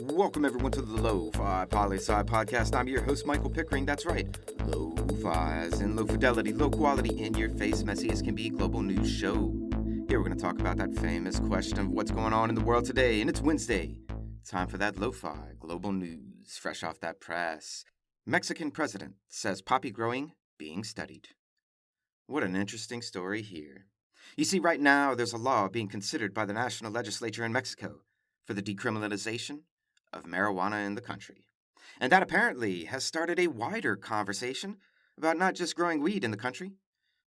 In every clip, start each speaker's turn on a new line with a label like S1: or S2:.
S1: Welcome everyone to the Lofi Poli Sci podcast. I'm your host, Michael Pickering. That's right, Lo-Fi as in low fidelity, low quality, in your face, messy as can be global news show. Here we're going to talk about that famous question of what's going on in the world today, and it's Wednesday. Time for that Lo-Fi global news, fresh off that press. Mexican president says poppy growing being studied. What an interesting story here. You see, right now there's a law being considered by the national legislature in Mexico for the decriminalization of marijuana in the country. And that apparently has started a wider conversation about not just growing weed in the country,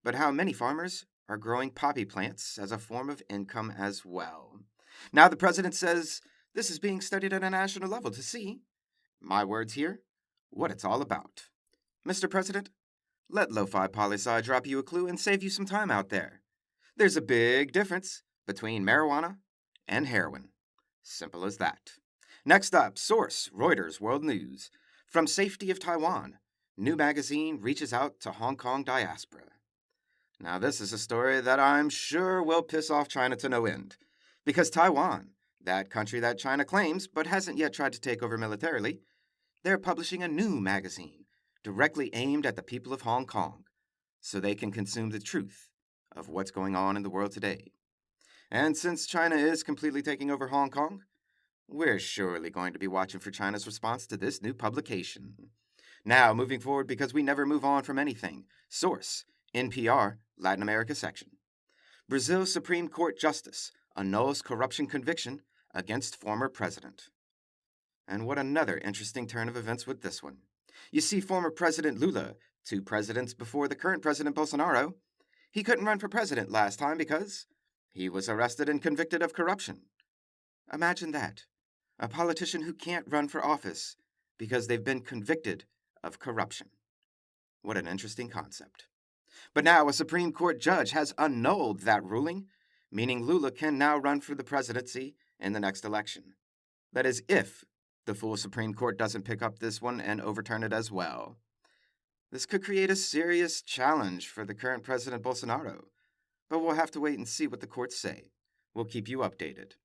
S1: but how many farmers are growing poppy plants as a form of income as well. Now the president says this is being studied at a national level to see, my words here, what it's all about. Mr. President, let Lofi Poli Sci drop you a clue and save you some time out there. There's a big difference between marijuana and heroin. Simple as that. Next up, source, Reuters, World News. From safety of Taiwan, new magazine reaches out to Hong Kong diaspora. Now this is a story that I'm sure will piss off China to no end. Because Taiwan, that country that China claims but hasn't yet tried to take over militarily, they're publishing a new magazine directly aimed at the people of Hong Kong so they can consume the truth of what's going on in the world today. And since China is completely taking over Hong Kong, we're surely going to be watching for China's response to this new publication. Now, moving forward, because we never move on from anything. Source, NPR, Latin America section. Brazil's Supreme Court Justice annuls corruption conviction against former president. And what another interesting turn of events with this one. You see, former President Lula, 2 presidents before the current President Bolsonaro, he couldn't run for president last time because he was arrested and convicted of corruption. Imagine that. A politician who can't run for office because they've been convicted of corruption. What an interesting concept. But now a Supreme Court judge has annulled that ruling, meaning Lula can now run for the presidency in the next election. That is, if the full Supreme Court doesn't pick up this one and overturn it as well. This could create a serious challenge for the current President Bolsonaro, but we'll have to wait and see what the courts say. We'll keep you updated.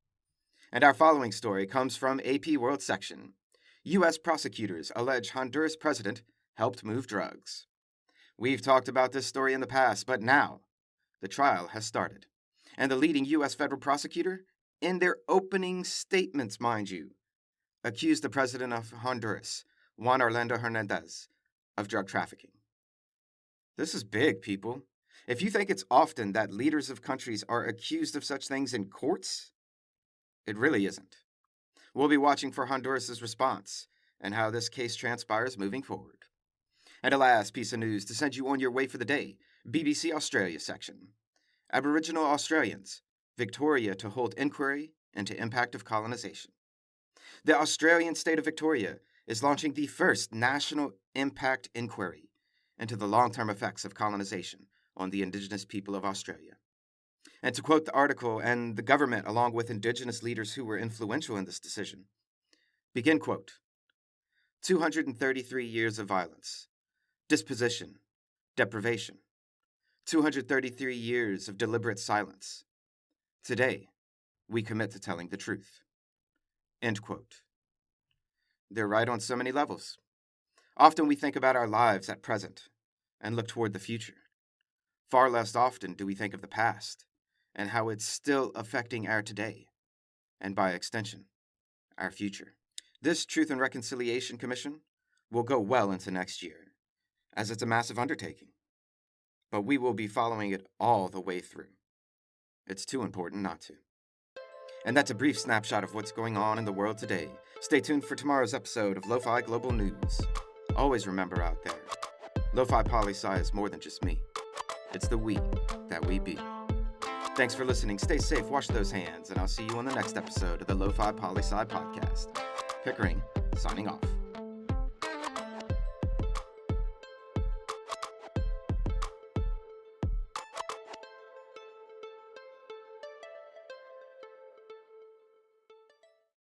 S1: And our following story comes from AP World section. U.S. prosecutors allege Honduras president helped move drugs. We've talked about this story in the past, but now the trial has started. And the leading U.S. federal prosecutor, in their opening statements, mind you, accused the president of Honduras, Juan Orlando Hernandez, of drug trafficking. This is big, people. If you think it's often that leaders of countries are accused of such things in courts, it really isn't. We'll be watching for Honduras' response and how this case transpires moving forward. And a last piece of news to send you on your way for the day, BBC Australia section. Aboriginal Australians, Victoria to hold inquiry into impact of colonization. The Australian state of Victoria is launching the first national impact inquiry into the long-term effects of colonization on the Indigenous people of Australia. And to quote the article, and the government, along with Indigenous leaders who were influential in this decision, begin quote, 233 years of violence, dispossession, deprivation, 233 years of deliberate silence. Today, we commit to telling the truth. End quote. They're right on so many levels. Often we think about our lives at present and look toward the future. Far less often do we think of the past and how it's still affecting our today, and by extension, our future. This Truth and Reconciliation Commission will go well into next year, as it's a massive undertaking. But we will be following it all the way through. It's too important not to. And that's a brief snapshot of what's going on in the world today. Stay tuned for tomorrow's episode of Lo-Fi Global News. Always remember out there, Lofi Poli Sci is more than just me. It's the we that we be. Thanks for listening. Stay safe, wash those hands, and I'll see you on the next episode of the Lofi Poli Sci podcast. Pickering, signing off.